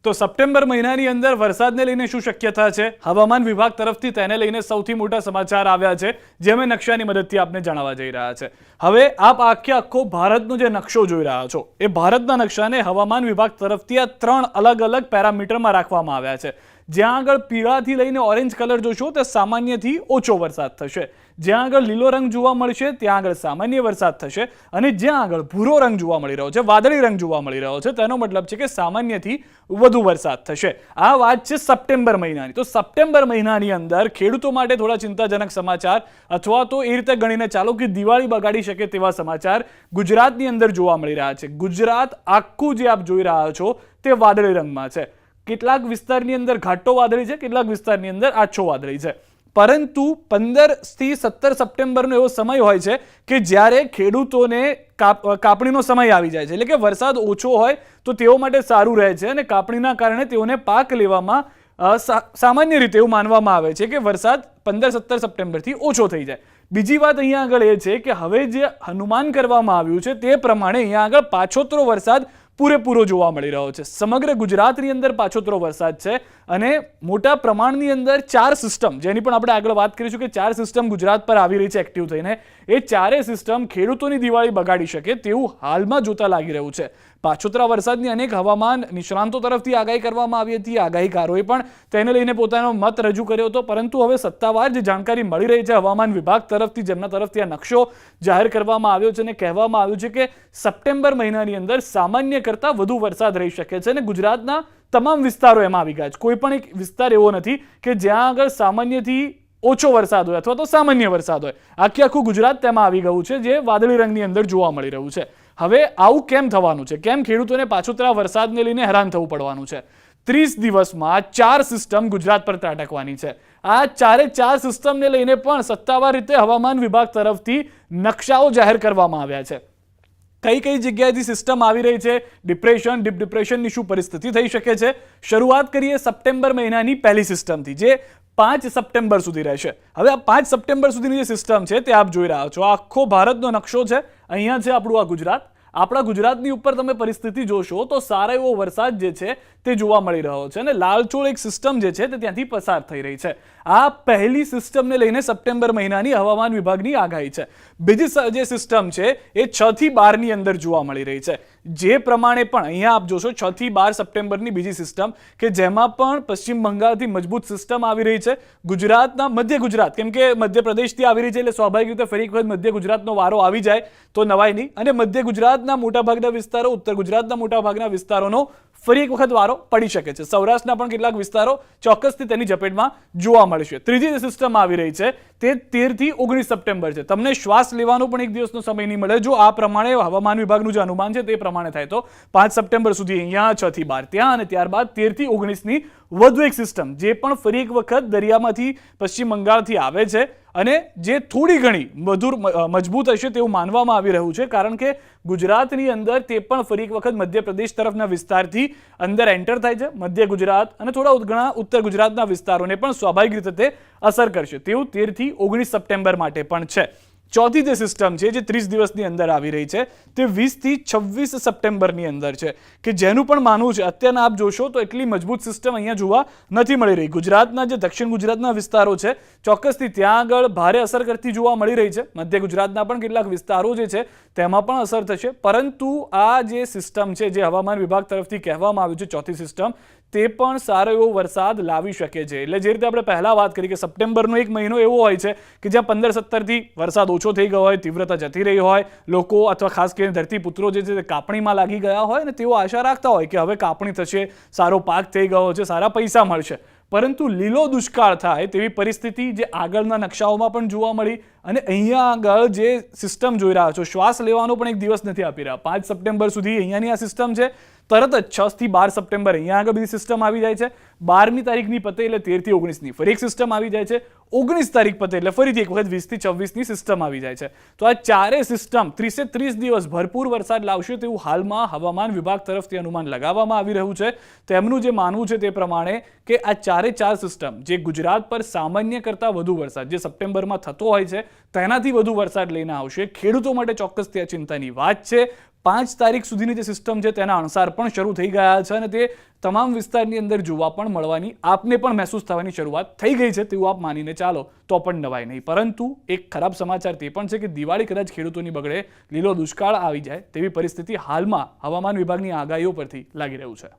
તો સપ્ટેમ્બર મહિનાની અંદર વરસાદને લઈને શું શક્યતા છે, હવામાન વિભાગ તરફથી તેને લઈને સૌથી મોટા સમાચાર આવ્યા છે, જે અમે નકશાની મદદથી આપને જણાવવા જઈ રહ્યા છે. હવે આપ આખો ભારતનો જે નકશો જોઈ રહ્યા છો, એ ભારતના નકશાને હવામાન વિભાગ તરફથી આ 3 અલગ અલગ પેરામીટરમાં રાખવામાં આવ્યા છે. જ્યાં આગળ પીળાથી લઈને ઓરેન્જ કલર જોશો તે સામાન્યથી ઓછો વરસાદ થશે, જ્યાં આગળ લીલો રંગ જોવા મળશે ત્યાં આગળ સામાન્ય વરસાદ થશે, અને જ્યાં આગળ ભૂરો રંગ જોવા મળી રહ્યો છે, વાદળી રંગ જોવા મળી રહ્યો છે, તેનો મતલબ છે કે સામાન્યથી વધુ વરસાદ થશે. આ વાત છે સપ્ટેમ્બર મહિનાની. તો સપ્ટેમ્બર મહિનાની અંદર ખેડૂતો માટે થોડા ચિંતાજનક સમાચાર, અથવા તો એ રીતે ગણીને ચાલો કે દિવાળી બગાડી શકે તેવા સમાચાર ગુજરાતની અંદર જોવા મળી રહ્યા છે. ગુજરાત આખું જે આપ જોઈ રહ્યા છો તે વાદળી રંગમાં છે. કેટલાક વિસ્તારની અંદર ઘાટો વાદળી છે, કેટલાક વિસ્તારની અંદર આછો વાદળી છે. પરંતુ 15 થી 17 સપ્ટેમ્બરનો એવો સમય હોય છે કે જ્યારે ખેડૂતોને કાપણીનો સમય આવી જાય છે. એટલે કે વરસાદ ઓછો હોય તો તેઓ માટે સારું રહે છે, અને કાપણીના કારણે તેઓને પાક લેવામાં સામાન્ય રીતે એવું માનવામાં આવે છે કે વરસાદ 15-17 સપ્ટેમ્બરથી ઓછો થઈ જાય. બીજી વાત અહીંયા આગળ એ છે કે હવે જે અનુમાન કરવામાં આવ્યું છે તે પ્રમાણે અહીંયા આગળ પાછોતરો વરસાદ પૂરેપૂરો જોવા મળી રહ્યો છે. સમગ્ર ગુજરાતની અંદર પાછોતરો વરસાદ છે, અને મોટા પ્રમાણની અંદર 4 સિસ્ટમ, જેની પણ આપણે આગળ વાત કરીશું કે 4 સિસ્ટમ ગુજરાત પર આવી રહી છે એક્ટિવ થઈને, એ 4 સિસ્ટમ ખેડૂતોની દિવાળી બગાડી શકે તેવું હાલમાં જોતા લાગી રહ્યું છે. પાછોતરા વરસાદની અનેક હવામાન નિષ્ણાંતો તરફથી આગાહી કરવામાં આવી હતી, આગાહીકારોએ પણ તેને લઈને પોતાનો મત રજૂ કર્યો હતો. પરંતુ હવે સત્તાવાર જે જાણકારી મળી રહી છે હવામાન વિભાગ તરફથી, જેમના તરફથી આ નકશો જાહેર કરવામાં આવ્યો છે, અને કહેવામાં આવ્યું છે કે સપ્ટેમ્બર મહિનાની અંદર સામાન્ય કરતાં વધુ વરસાદ રહી શકે છે, અને ગુજરાતના તમામ વિસ્તારો એમાં આવી ગયા છે. કોઈ પણ એક વિસ્તાર એવો નથી કે જ્યાં આગળ સામાન્યથી ઓછો વરસાદ હોય અથવા તો સામાન્ય વરસાદ હોય. આખું ગુજરાત તેમાં આવી ગયું છે, જે વાદળી રંગની અંદર જોવા મળી રહ્યું છે. હવે આવું કેમ થવાનું છે? કેમ ખેડૂતોને પાછોતરા વરસાદને લઈને હેરાન થવું પડવાનું છે? 30 દિવસમાં 4 સિસ્ટમ ગુજરાત પર ત્રાટકવાની છે. આ 4 સિસ્ટમને લઈને પણ સત્તાવાર રીતે હવામાન વિભાગ તરફથી નકશાઓ જાહેર કરવામાં આવ્યા છે. કઈ જગ્યાએથી સિસ્ટમ આવી રહી છે, ડિપ્રેશન, ડીપ ડિપ્રેશનની શું પરિસ્થિતિ થઈ શકે છે. શરૂઆત કરીએ સપ્ટેમ્બર મહિનાની પહેલી સિસ્ટમથી, જે 5 સપ્ટેમ્બર સુધી રહેશે. હવે આ 5 સપ્ટેમ્બર સુધીની જે સિસ્ટમ છે તે આપ જોઈ રહ્યા છો. આખો ભારતનો નકશો છે. અહીંયા છે આપણું આ ગુજરાત. આપણા ગુજરાતની ઉપર તમે પરિસ્થિતિ જોશો તો સારો એવો વરસાદ જે છે તે જોવા મળી રહ્યો છે, અને લાલચોળ એક સિસ્ટમ જે છે તે ત્યાંથી પસાર થઈ રહી છે. આ પહેલી સિસ્ટમને લઈને સપ્ટેમ્બર મહિનાની હવામાન વિભાગની આગાહી છે. બીજી જે સિસ્ટમ છે એ 6 થી 12 ની અંદર જોવા મળી રહી છે. જે પ્રમાણે પણ અહીંયા આપ જોશો 6 થી 12 સપ્ટેમ્બરની બીજી સિસ્ટમ, કે જેમાં પણ પશ્ચિમ બંગાળથી મજબૂત સિસ્ટમ આવી રહી છે. ગુજરાતના મધ્ય ગુજરાત, કેમ કે મધ્યપ્રદેશથી આવી રહી છે એટલે સ્વાભાવિક રીતે ફરી એક વખત મધ્ય ગુજરાતનો વારો આવી જાય તો નવાઈ નહીં, અને મધ્ય ગુજરાતના મોટાભાગના વિસ્તારો, ઉત્તર ગુજરાતના મોટાભાગના વિસ્તારોનો ફરી એક વખત વારો પડી શકે છે. સૌરાષ્ટ્રના પણ કેટલાક વિસ્તારો ચોક્કસથી તેની ઝપેટમાં જોવા મળશે. ત્રીજી જે સિસ્ટમ આવી રહી છે તે 13 થી 19 સપ્ટેમ્બર છે. તમને શ્વાસ લેવાનો પણ એક દિવસનો સમય નહીં મળે જો આ પ્રમાણે હવામાન વિભાગનું જે અનુમાન છે તે પ્રમાણે થાય તો. 5 સપ્ટેમ્બર સુધી અહીંયા, 6 થી 12 ત્યાં, અને ત્યારબાદ 13 થી 19ની વધુ એક સિસ્ટમ, જે પણ ફરી એક વખત દરિયામાંથી પશ્ચિમ બંગાળથી આવે છે, અને જે થોડી ઘણી મજબૂત હશે તેવું માનવામાં આવી રહ્યું છે, કારણ કે ગુજરાતની અંદર તે પણ ફરી એક વખત મધ્યપ્રદેશ તરફના વિસ્તારથી અંદર એન્ટર થાય છે. મધ્ય ગુજરાત અને થોડા ઘણા ઉત્તર ગુજરાતના વિસ્તારોને પણ સ્વાભાવિક રીતે તે અસર કરશે તેવું 13 થી 19 સપ્ટેમ્બર માટે પણ છે. ચોથી જે સિસ્ટમ છે જે 30 દિવસની અંદર આવી રહી છે તે 20 થી 26 સપ્ટેમ્બરની અંદર છે, કે જેનું પણ માનવું છે અત્યારના આપ જોશો તો એટલી મજબૂત સિસ્ટમ અહીંયા જોવા નથી મળી રહી. ગુજરાતના જે દક્ષિણ ગુજરાતના વિસ્તારો છે ચોક્કસથી ત્યાં આગળ ભારે અસર કરતી જોવા મળી રહી છે. મધ્ય ગુજરાતના પણ કેટલાક વિસ્તારો જે છે તેમાં પણ અસર થશે. પરંતુ આ જે સિસ્ટમ છે, જે હવામાન વિભાગ તરફથી કહેવામાં આવ્યું છે ચોથી સિસ્ટમ, તે પણ સારો એવો વરસાદ લાવી શકે છે. એટલે જે રીતે આપણે પહેલા વાત કરી કે સપ્ટેમ્બરનો એક મહિનો એવો હોય છે કે જ્યાં 15-17 થી વરસાદ ઓછો થઈ ગયો હોય, તીવ્રતા જતી રહી હોય, લોકો અથવા ખાસ કરીને ધરતીપુત્રો જે છે તે કાપણીમાં લાગી ગયા હોય, અને તેઓ આશા રાખતા હોય કે હવે કાપણી થશે, સારો પાક થઈ ગયો છે, સારા પૈસા મળશે. પરંતુ લીલો દુષ્કાળ થાય તેવી પરિસ્થિતિ જે આગળના નકશાઓમાં પણ જોવા મળી, અને અહીંયા આગળ જે સિસ્ટમ જોઈ રહ્યા છો, શ્વાસ લેવાનો પણ એક દિવસ નથી આપી રહ્યા. 5 સપ્ટેમ્બર સુધી અહીંયાની આ સિસ્ટમ છે. તરત જ 6 થી 12 સપ્ટેમ્બર અહીંયા આગળ બીજી સિસ્ટમ આવી જાય છે. 12મી તારીખની પતે એટલે 13 થી 19ની ફરી એક સિસ્ટમ આવી જાય છે. 19 તારીખ પતે એટલે ફરીથી એક વખત 20 થી 26ની સિસ્ટમ આવી જાય છે. તો આ 4 સિસ્ટમ 30 દિવસ ભરપૂર વરસાદ લાવશે તેવું હાલમાં હવામાન વિભાગ તરફથી અનુમાન લગાવવામાં આવી રહ્યું છે. તેમનું જે માનવું છે તે પ્રમાણે કે આ 4 સિસ્ટમ જે ગુજરાત પર સામાન્ય કરતાં વધુ વરસાદ જે સપ્ટેમ્બરમાં થતો હોય છે તેનાથી વધુ વરસાદ લઈને આવશે. ખેડૂતો માટે ચોક્કસ ત્યાં ચિંતાની વાત છે. 5 તારીખ સુધીની જે સિસ્ટમ છે તેના અણસાર પણ શરૂ થઈ ગયા છે અને તે તમામ વિસ્તારની અંદર જોવા પણ મળવાની, આપને પણ મહેસૂસ થવાની શરૂઆત થઈ ગઈ છે તેવું આપ માનીને ચાલો તો પણ નવાય નહીં. પરંતુ એક ખરાબ સમાચાર તે પણ છે કે દિવાળી કદાચ ખેડૂતોની બગડે, લીલો દુષ્કાળ આવી જાય તેવી પરિસ્થિતિ હાલમાં હવામાન વિભાગની આગાહીઓ પરથી લાગી રહ્યું છે.